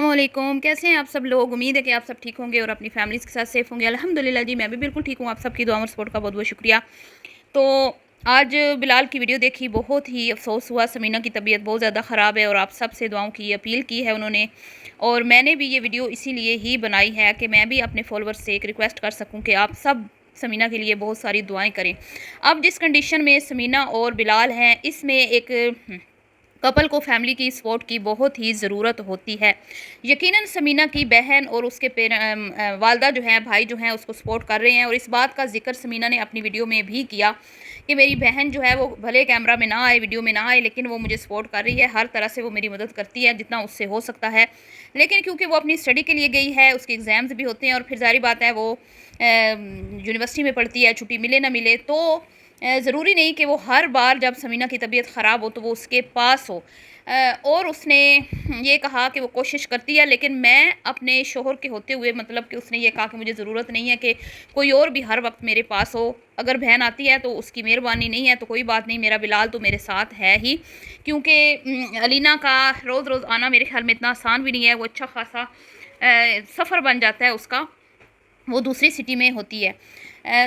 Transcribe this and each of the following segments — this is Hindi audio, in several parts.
अस्सलामुअलैकुम, कैसे हैं आप सब लोग। उम्मीद है कि आप सब ठीक होंगे और अपनी फैमिलीज़ के साथ सेफ़ होंगे। अल्हम्दुलिल्लाह जी, मैं भी बिल्कुल ठीक हूँ। आप सबकी दुआ और सपोर्ट का बहुत बहुत शुक्रिया। तो आज बिलाल की वीडियो देखी, बहुत ही अफसोस हुआ। समीना की तबीयत बहुत ज़्यादा ख़राब है और आप सब से दुआओं की अपील की है उन्होंने, और मैंने भी ये वीडियो इसीलिए ही बनाई है कि मैं भी अपने फॉलोअर्स से एक रिक्वेस्ट कर सकूँ कि आप सब समीना के लिए बहुत सारी दुआएं करें। अब जिस कंडीशन में समीना और बिलाल हैं, इसमें एक कपल को फैमिली की सपोर्ट की बहुत ही ज़रूरत होती है। यकीनन समीना की बहन और उसके वालदा जो हैं, भाई जो हैं, उसको सपोर्ट कर रहे हैं, और इस बात का जिक्र समीना ने अपनी वीडियो में भी किया कि मेरी बहन जो है वो भले कैमरा में ना आए, वीडियो में ना आए, लेकिन वो मुझे सपोर्ट कर रही है, हर तरह से वो मेरी मदद करती है जितना उससे हो सकता है। लेकिन क्योंकि वो अपनी स्टडी के लिए गई है, उसके एग्ज़ाम्स भी होते हैं, और फिर ज़ाहिर बात है वो यूनिवर्सिटी में पढ़ती है, छुट्टी मिले ना मिले, तो ज़रूरी नहीं कि वो हर बार जब समीना की तबीयत ख़राब हो तो वो उसके पास हो। और उसने ये कहा कि वो कोशिश करती है, लेकिन मैं अपने शोहर के होते हुए, मतलब कि उसने ये कहा कि मुझे ज़रूरत नहीं है कि कोई और भी हर वक्त मेरे पास हो। अगर बहन आती है तो उसकी मेहरबानी, नहीं है तो कोई बात नहीं, मेरा बिलाल तो मेरे साथ है ही। क्योंकि अलीना का रोज़ रोज़ आना मेरे ख्याल में इतना आसान भी नहीं है। वो अच्छा खासा सफ़र बन जाता है उसका, वो दूसरी सिटी में होती है।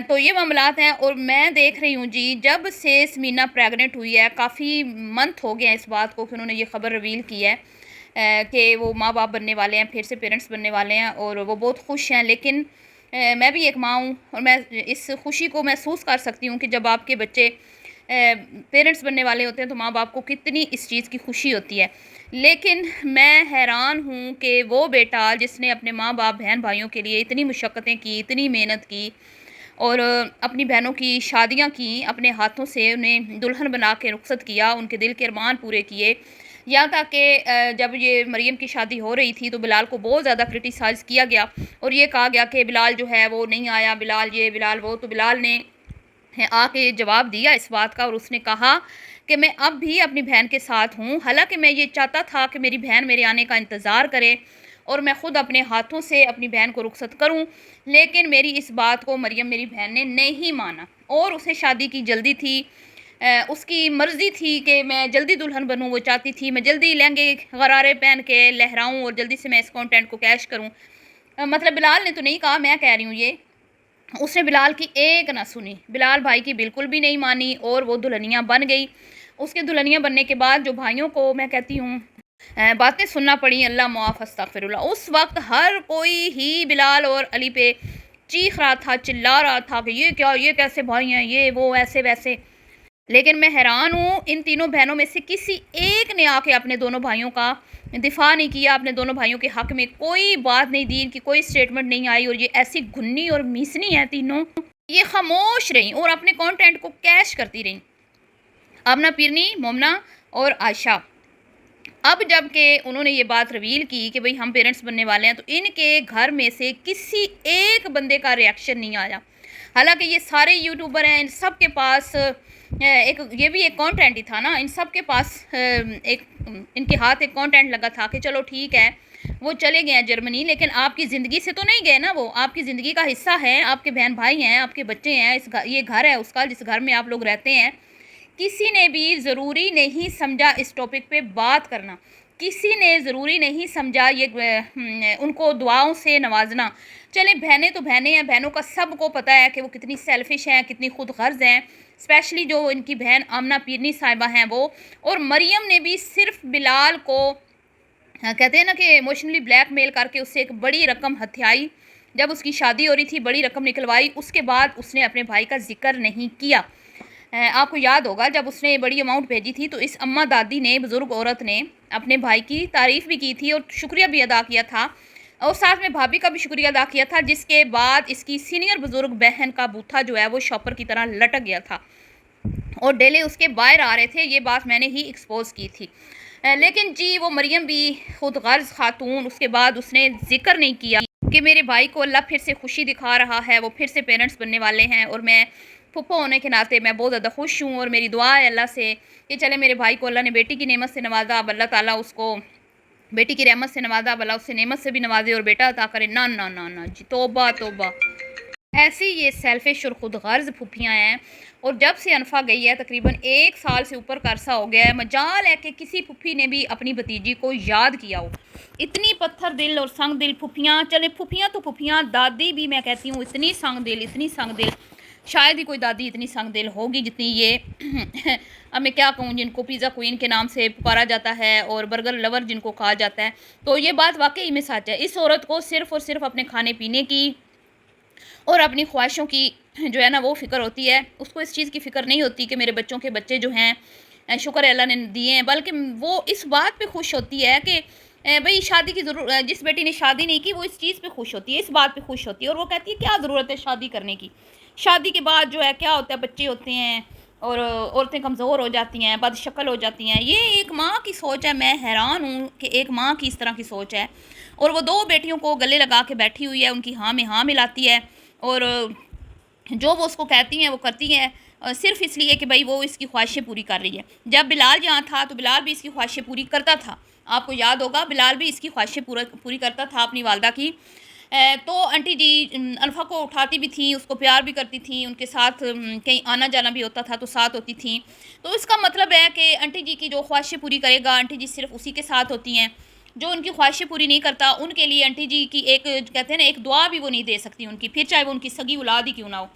तो ये मामलात हैं, और मैं देख रही हूँ जी, जब से समीना प्रेग्नेंट हुई है, काफ़ी मंथ हो गए हैं इस बात को कि उन्होंने ये ख़बर रिवील की है कि वो माँ बाप बनने वाले हैं, फिर से पेरेंट्स बनने वाले हैं, और वो बहुत खुश हैं। लेकिन मैं भी एक माँ हूँ, और मैं इस खुशी को महसूस कर सकती हूँ कि जब आपके बच्चे पेरेंट्स बनने वाले होते हैं तो माँ बाप को कितनी इस चीज़ की खुशी होती है। लेकिन मैं हैरान हूँ कि वो बेटा जिसने अपने माँ बाप, बहन भाइयों के लिए इतनी मुशक्क़तें की, इतनी मेहनत की, और अपनी बहनों की शादियां की, अपने हाथों से उन्हें दुल्हन बना के रुखसत किया, उनके दिल के अरमान पूरे किए। यहाँ तक कि जब ये मरियम की शादी हो रही थी तो बिलाल को बहुत ज़्यादा क्रिटिसाइज़ किया गया, और ये कहा गया कि बिलाल जो है वो नहीं आया, बिलाल ये बिलाल वो। तो बिलाल ने आके जवाब दिया इस बात का, और उसने कहा कि मैं अब भी अपनी बहन के साथ हूँ। हालांकि मैं ये चाहता था कि मेरी बहन मेरे आने का इंतज़ार करे और मैं ख़ुद अपने हाथों से अपनी बहन को रुखसत करूँ, लेकिन मेरी इस बात को मरियम, मेरी बहन, ने नहीं माना, और उसे शादी की जल्दी थी। उसकी मर्ज़ी थी कि मैं जल्दी दुल्हन बनूँ, वो चाहती थी मैं जल्दी लहंगे गरारे पहन के लहराऊँ और जल्दी से मैं इस कंटेंट को कैश करूँ। मतलब बिलाल ने तो नहीं कहा, मैं कह रही हूँ ये। उसने बिलाल की एक ना सुनी, बिलाल भाई की बिल्कुल भी नहीं मानी, और वो दुल्हनिया बन गई। उसके दुल्हनिया बनने के बाद जो भाइयों को मैं कहती हूँ बातें सुनना पड़ी, अल्लाह मुआफ़ अस्तग़फिरुल्लाह, उस वक्त हर कोई ही बिलाल और अली पे चीख रहा था, चिल्ला रहा था कि ये क्या, ये कैसे भाई हैं, ये वो, ऐसे वैसे। लेकिन मैं हैरान हूँ, इन तीनों बहनों में से किसी एक ने आके अपने दोनों भाइयों का दिफा नहीं किया, अपने दोनों भाइयों के हक़ में कोई बात नहीं दी, इनकी कोई स्टेटमेंट नहीं आई, और ये ऐसी घुन्नी और मीसनी है तीनों, ये खामोश रहीं और अपने कंटेंट को कैश करती रहीं। आमना पीरनी, मोमना और आयशा। अब जब के उन्होंने ये बात रिवील की कि भाई हम पेरेंट्स बनने वाले हैं, तो इनके घर में से किसी एक बंदे का रिएक्शन नहीं आया। हालांकि ये सारे यूट्यूबर हैं, इन सब के पास एक ये भी एक कंटेंट ही था ना, इन सब के पास एक इनके हाथ एक कंटेंट लगा था कि चलो ठीक है वो चले गए हैं जर्मनी, लेकिन आपकी ज़िंदगी से तो नहीं गए ना, वो आपकी ज़िंदगी का हिस्सा है, आपके बहन भाई हैं, आपके बच्चे हैं, ये घर है उसका जिस घर में आप लोग रहते हैं। किसी ने भी ज़रूरी नहीं समझा इस टॉपिक पे बात करना, किसी ने ज़रूरी नहीं समझा ये उनको दुआओं से नवाजना। चले बहनें तो बहनें हैं, बहनों का सबको पता है कि वो कितनी सेल्फिश हैं, कितनी खुद गर्ज हैं, स्पेशली जो इनकी बहन आमना पीरनी साहिबा हैं वो। और मरियम ने भी सिर्फ बिलाल को कहते हैं ना कि इमोशनली ब्लैकमेल करके उससे एक बड़ी रकम हथियाई। जब उसकी शादी हो रही थी बड़ी रकम निकलवाई, उसके बाद उसने अपने भाई का जिक्र नहीं किया। आपको याद होगा जब उसने बड़ी अमाउंट भेजी थी तो इस अम्मा दादी ने, बुज़ुर्ग औरत ने, अपने भाई की तारीफ़ भी की थी और शुक्रिया भी अदा किया था, और साथ में भाभी का भी शुक्रिया अदा किया था, जिसके बाद इसकी सीनियर बुज़ुर्ग बहन का बूथा जो है वो शॉपर की तरह लटक गया था और डेले उसके बाहर आ रहे थे। ये बात मैंने ही एक्सपोज़ की थी। लेकिन जी वो मरियम भी खुद गर्ज खातून, उसके बाद उसने ज़िक्र नहीं किया कि मेरे भाई को अल्लाह फिर से खुशी दिखा रहा है, वो फिर से पेरेंट्स बनने वाले हैं, और मैं फुप्पो होने के नाते मैं बहुत ज़्यादा खुश हूँ, और मेरी दुआ है अल्लाह से कि चले मेरे भाई को अल्लाह ने बेटी की नेमत से नवाजा, अब अल्लाह ताला उसको बेटी की रहमत से नवाजा, अब अल्लाह उससे नेमत से भी नवाजे और बेटा अता करे। ना ना ना ना जी, तौबा तौबा। ऐसी ये सेल्फिश और ख़ुद गर्ज़ फूफियाँ हैं। और जब से अनफ़ा गई है तकरीबन 1 साल से ऊपर का अरसा हो गया है, मजाल है कि किसी फूफी ने भी अपनी भतीजी को याद किया हो। इतनी पत्थर दिल और संग दिल फूफियाँ, चले फूफियाँ तो फूफियाँ, दादी भी मैं कहती हूँ इतनी संग दिल, इतनी संग दिल, शायद ही कोई दादी इतनी संग दिल होगी जितनी ये अब मैं क्या कहूँ, जिनको पिज़्ज़ा क्वीन के नाम से पुकारा जाता है और बर्गर लवर जिनको कहा जाता है। तो ये बात वाकई में सच है। इस औरत को सिर्फ़ और सिर्फ अपने खाने पीने की और अपनी ख्वाहिशों की जो है ना वो फ़िक्र होती है। उसको इस चीज़ की फ़िक्र नहीं होती कि मेरे बच्चों के बच्चे जो हैं शुक्र है अल्लाह ने दिए हैं, बल्कि वो इस बात पे खुश होती है कि भई शादी की जिस बेटी ने शादी नहीं की वो इस चीज़ पे खुश होती है, इस बात पे खुश होती है। और वो कहती है क्या ज़रूरत है शादी करने की, शादी के बाद जो है क्या होता है, बच्चे होते हैं और औरतें कमज़ोर हो जाती हैं, बदशक्ल हो जाती हैं। ये एक माँ की सोच है। मैं हैरान हूँ कि एक माँ की इस तरह की सोच है और वो 2 बेटियों को गले लगा के बैठी हुई है, उनकी हाँ में हाँ मिलाती है और जो वो उसको कहती हैं वो करती हैं, सिर्फ़ इसलिए कि भाई वो इसकी ख्वाहिशें पूरी कर रही है। जब बिलाल यहाँ था तो बिलाल भी इसकी ख्वाहिशें पूरी करता था। आपको याद होगा बिलाल भी इसकी ख्वाहिशें पूरी करता था अपनी वालदा की। तो आंटी जी अल्फ़ा को उठाती भी थी, उसको प्यार भी करती थी, उनके साथ कहीं आना-जाना भी होता था तो साथ होती थी। तो इसका मतलब है कि आंटी जी की जो ख्वाहिशें पूरी करेगा, आंटी जी सिर्फ़ उसी के साथ होती हैं। जो उनकी ख्वाहिशें पूरी नहीं करता, उनके लिए आंटी जी की एक कहते हैं ना एक दुआ भी वो नहीं दे सकती उनकी, फिर चाहे वो उनकी सगी औलाद ही क्यों ना हो।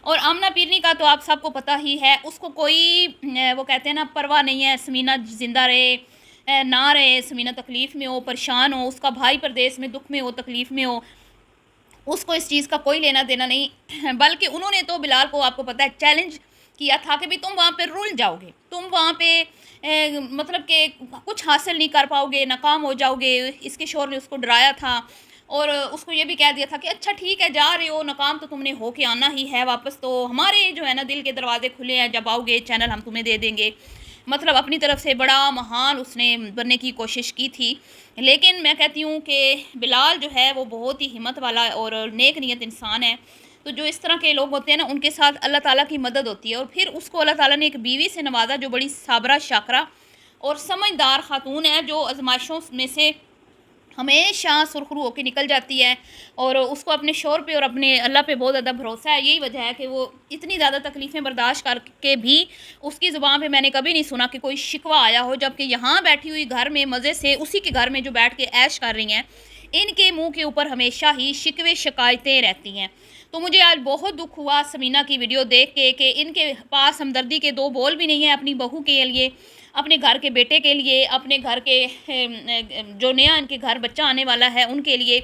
और आमना पीरनी का तो आप सबको पता ही है, उसको कोई वो कहते हैं ना परवाह नहीं है, समीना ज़िंदा रहे ना रहे, समीना तकलीफ़ में हो, परेशान हो, उसका भाई परदेस में दुःख में हो, तकलीफ़ में हो, उसको इस चीज़ का कोई लेना देना नहीं। बल्कि उन्होंने तो बिलाल को आपको पता है चैलेंज किया था कि भाई तुम वहाँ पे रुल जाओगे, तुम वहाँ पे मतलब कि कुछ हासिल नहीं कर पाओगे, नाकाम हो जाओगे। इसके शोहर ने उसको डराया था और उसको ये भी कह दिया था कि अच्छा ठीक है जा रहे हो, नाकाम तो तुमने हो के आना ही है वापस, तो हमारे जो है ना दिल के दरवाजे खुले हैं, जब आओगे चैनल हम तुम्हें दे देंगे। मतलब अपनी तरफ से बड़ा महान उसने बनने की कोशिश की थी। लेकिन मैं कहती हूँ कि बिलाल जो है वो बहुत ही हिम्मत वाला और नेक नीयत इंसान है। तो जो इस तरह के लोग होते हैं ना उनके साथ अल्लाह ताला की मदद होती है और फिर उसको अल्लाह ताला ने एक बीवी से नवाजा जो बड़ी साबरा शाकरा और समझदार खातून है, जो आजमाइशों में से हमेशा सुरखरू होकर निकल जाती है और उसको अपने शौहर पे और अपने अल्लाह पे बहुत ज़्यादा भरोसा है। यही वजह है कि वो इतनी ज़्यादा तकलीफ़ें बर्दाश्त करके भी उसकी ज़ुबान पे मैंने कभी नहीं सुना कि कोई शिकवा आया हो, जबकि यहाँ बैठी हुई घर में मज़े से उसी के घर में जो बैठ के ऐश कर रही हैं, इनके मुंह के ऊपर हमेशा ही शिकवे शिकायतें रहती हैं। तो मुझे आज बहुत दुख हुआ समीना की वीडियो देख के कि इनके पास हमदर्दी के 2 बोल भी नहीं है अपनी बहू के लिए, अपने घर के बेटे के लिए, अपने घर के जो नया इनके घर बच्चा आने वाला है उनके लिए।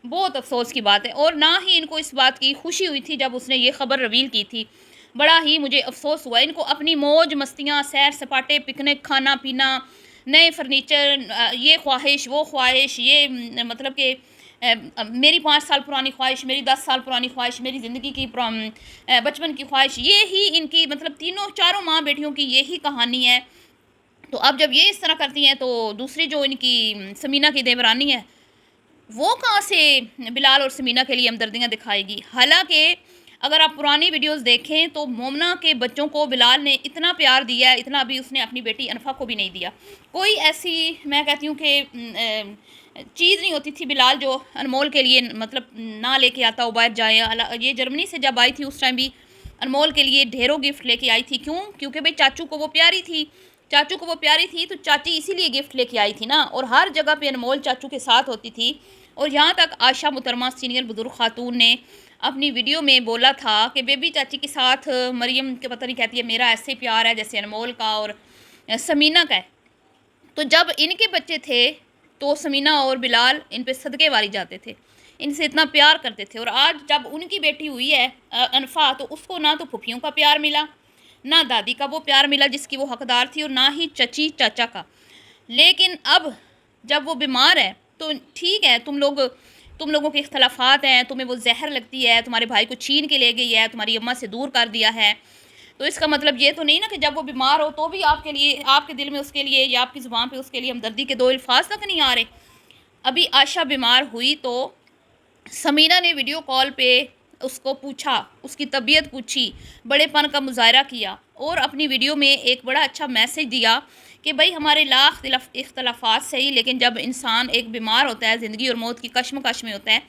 बहुत अफ़सोस की बात है और ना ही इनको इस बात की खुशी हुई थी जब उसने ये ख़बर रिवील की थी। बड़ा ही मुझे अफ़सोस हुआ। इनको अपनी मौज मस्तियाँ, सैर सपाटे, पिकनिक, खाना पीना, नए फर्नीचर, ये ख्वाहिश वो ख्वाहिश, ये मतलब कि मेरी 5 साल पुरानी ख्वाहिश, मेरी 10 साल पुरानी ख्वाहिश, मेरी ज़िंदगी की बचपन की ख्वाहिश, ये ही इनकी मतलब तीनों चारों माँ बेटियों की यही कहानी है। तो अब जब ये इस तरह करती हैं तो दूसरी जो इनकी समीना की देवरानी है, वो कहाँ से बिलाल और समीना के लिए हमदर्दियाँ दिखाएगी। हालाँकि अगर आप पुरानी वीडियोस देखें तो मोमना के बच्चों को बिलाल ने इतना प्यार दिया है, इतना अभी उसने अपनी बेटी अनफ़ा को भी नहीं दिया। कोई ऐसी मैं कहती हूँ कि चीज़ नहीं होती थी बिलाल जो अनमोल के लिए मतलब ना लेके आता हो बाहर जाए। ये जर्मनी से जब आई थी उस टाइम भी अनमोल के लिए ढेरों गिफ्ट लेके आई थी। क्यों? क्योंकि भाई चाचू को वो प्यारी थी, चाचू को वो प्यारी थी तो चाची इसीलिए गिफ्ट लेके आई थी ना। और हर जगह पे अनमोल चाचू के साथ होती थी। और यहाँ तक आशा मुहतरमा सीनियर बुजुर्ग खातून ने अपनी वीडियो में बोला था कि बेबी चाची के साथ मरियम के पता नहीं कहती है मेरा ऐसे प्यार है जैसे अनमोल का और समीना का है। तो जब इनके बच्चे थे तो समीना और बिलाल इन पे सदके वारी जाते थे, इनसे इतना प्यार करते थे। और आज जब उनकी बेटी हुई है अनफ़ा, तो उसको ना तो फुफियों का प्यार मिला, ना दादी का वो प्यार मिला जिसकी वो हकदार थी, और ना ही चची चाचा का। लेकिन अब जब वो बीमार है तो ठीक है, तुम लोगों के इख्तलाफात हैं, तुम्हें वो जहर लगती है, तुम्हारे भाई को छीन के ले गई है, तुम्हारी अम्मा से दूर कर दिया है, तो इसका मतलब ये तो नहीं ना कि जब वो बीमार हो तो भी आपके लिए, आपके दिल में उसके लिए या आपकी ज़ुबान पे उसके लिए हमदर्दी के 2 अल्फाज तक नहीं आ रहे। अभी आशा बीमार हुई तो समीना ने वीडियो कॉल पे उसको पूछा, उसकी तबीयत पूछी, बड़ेपन का मुजाहरा किया और अपनी वीडियो में एक बड़ा अच्छा मैसेज दिया कि भाई हमारे लाख इख्तलाफात सही, लेकिन जब इंसान एक बीमार होता है, ज़िंदगी और मौत की कश्मकश में होता है,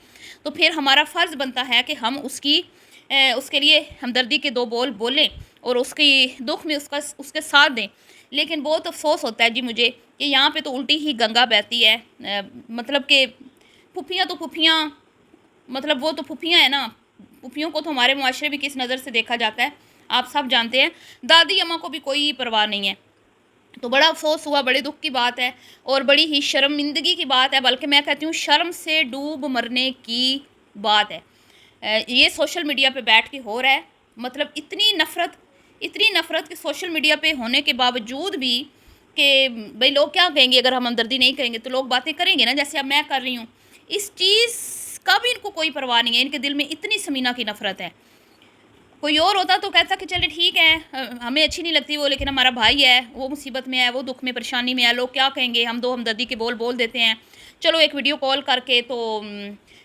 तो फिर हमारा फ़र्ज़ बनता है कि हम उसकी उसके लिए हमदर्दी के 2 बोल बोलें और उसकी दुख में उसके साथ दें। लेकिन बहुत अफसोस होता है जी मुझे कि यहाँ पे तो उल्टी ही गंगा बहती है। मतलब कि फुफियाँ तो फुफियाँ, मतलब वो तो फुफियाँ हैं ना, फुफियों को तो हमारे मुआशरे में किस नज़र से देखा जाता है आप सब जानते हैं। दादी अम्मा को भी कोई परवाह नहीं है। तो बड़ा अफसोस हुआ, बड़े दुख की बात है और बड़ी ही शर्मिंदगी की बात है, बल्कि मैं कहती हूँ शर्म से डूब मरने की बात है। ये सोशल मीडिया पे बैठ के हो रहा है। मतलब इतनी नफ़रत कि सोशल मीडिया पे होने के बावजूद भी कि भाई लोग क्या कहेंगे, अगर हम हमदर्दी नहीं करेंगे तो लोग बातें करेंगे ना, जैसे अब मैं कर रही हूँ। इस चीज़ का भी इनको कोई परवाह नहीं है। इनके दिल में इतनी समीना की नफ़रत है। कोई और होता तो कहता कि चले ठीक है, हमें अच्छी नहीं लगती वो, लेकिन हमारा भाई है, वो मुसीबत में है, वो दुख में परेशानी में है, लोग क्या कहेंगे, हम 2 हमदर्दी के बोल बोल देते हैं। चलो एक वीडियो कॉल करके तो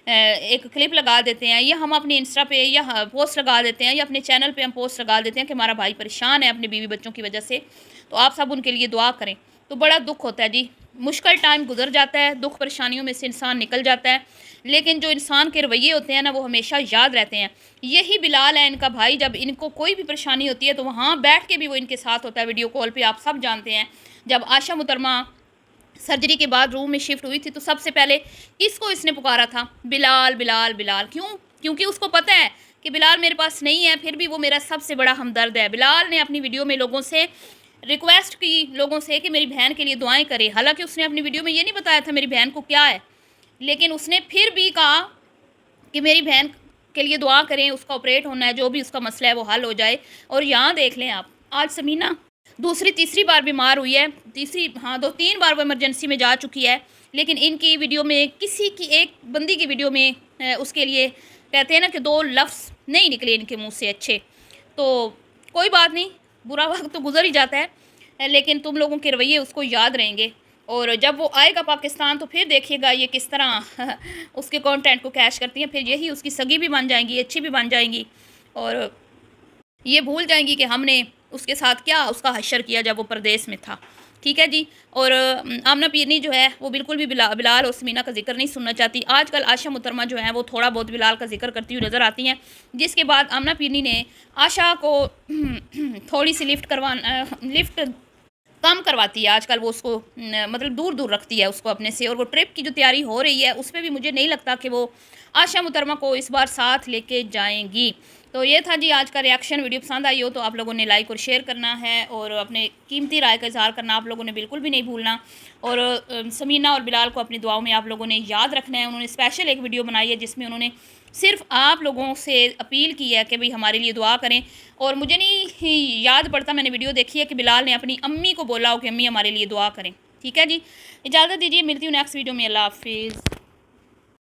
एक क्लिप लगा देते हैं, या हम अपने इंस्टा पे या पोस्ट लगा देते हैं, या अपने चैनल पे हम पोस्ट लगा देते हैं कि हमारा भाई परेशान है अपने बीवी बच्चों की वजह से, तो आप सब उनके लिए दुआ करें। तो बड़ा दुख होता है जी। मुश्किल टाइम गुजर जाता है, दुख परेशानियों में से इंसान निकल जाता है, लेकिन जो इंसान के रवैये होते हैं ना, वो हमेशा याद रहते हैं। यही बिलाल है इनका भाई, जब इनको कोई भी परेशानी होती है तो वहाँ बैठ के भी वो इनके साथ होता है वीडियो कॉल पे। आप सब जानते हैं जब आशा मुहतरमा सर्जरी के बाद रूम में शिफ्ट हुई थी तो सबसे पहले किसको इसने पुकारा था? बिलाल बिलाल बिलाल। क्यों? क्योंकि उसको पता है कि बिलाल मेरे पास नहीं है, फिर भी वो मेरा सबसे बड़ा हमदर्द है। बिलाल ने अपनी वीडियो में लोगों से रिक्वेस्ट की, लोगों से, कि मेरी बहन के लिए दुआएं करें। हालांकि उसने अपनी वीडियो में ये नहीं बताया था मेरी बहन को क्या है, लेकिन उसने फिर भी कहा कि मेरी बहन के लिए दुआ करें, उसका ऑपरेट होना है, जो भी उसका मसला है वो हल हो जाए। और यहाँ देख लें आप, आज समीना दूसरी तीसरी बार बीमार हुई है। हाँ 2-3 बार वो इमरजेंसी में जा चुकी है, लेकिन इनकी वीडियो में, किसी की एक बंदी की वीडियो में उसके लिए कहते हैं ना कि 2 लफ्ज़ नहीं निकले इनके मुंह से अच्छे। तो कोई बात नहीं, बुरा वक्त तो गुजर ही जाता है, लेकिन तुम लोगों के रवैये उसको याद रहेंगे। और जब वो आएगा पाकिस्तान तो फिर देखिएगा ये किस तरह उसके कंटेंट को कैश करती हैं। फिर यही उसकी सगी भी बन जाएंगी, अच्छी भी बन जाएंगी, और ये भूल जाएंगी कि हमने उसके साथ क्या उसका हशर किया जब वो परदेश में था। ठीक है जी। और आमना पीरनी जो है वो बिल्कुल भी बिलाल और समीना का जिक्र नहीं सुनना चाहती। आजकल आशा मुहतरमा जो है वो थोड़ा बहुत बिलाल का जिक्र करती हुई नज़र आती हैं, जिसके बाद आमना पीरनी ने आशा को थोड़ी सी लिफ्ट कम करवाती है। आजकल वो उसको मतलब दूर दूर रखती है उसको अपने से। और वो ट्रिप की जो तैयारी हो रही है उसमें भी मुझे नहीं लगता कि वो आशा मुहतरमा को इस बार साथ लेके जाएंगी। तो ये था जी आज का रिएक्शन। वीडियो पसंद आई हो तो आप लोगों ने लाइक और शेयर करना है, और अपने कीमती राय का इजहार करना आप लोगों ने बिल्कुल भी नहीं भूलना। और समीना और बिलाल को अपनी दुआओं में आप लोगों ने याद रखना है। उन्होंने स्पेशल एक वीडियो बनाई है जिसमें उन्होंने सिर्फ आप लोगों से अपील की है कि भाई हमारे लिए दुआ करें। और मुझे नहीं याद पड़ता, मैंने वीडियो देखी है कि बिलाल ने अपनी अम्मी को बोला हो कि अम्मी हमारे लिए दुआ करें। ठीक है जी, इजाज़त दीजिए, मिलती हूँ नेक्स्ट वीडियो में। अल्लाह हाफिज़।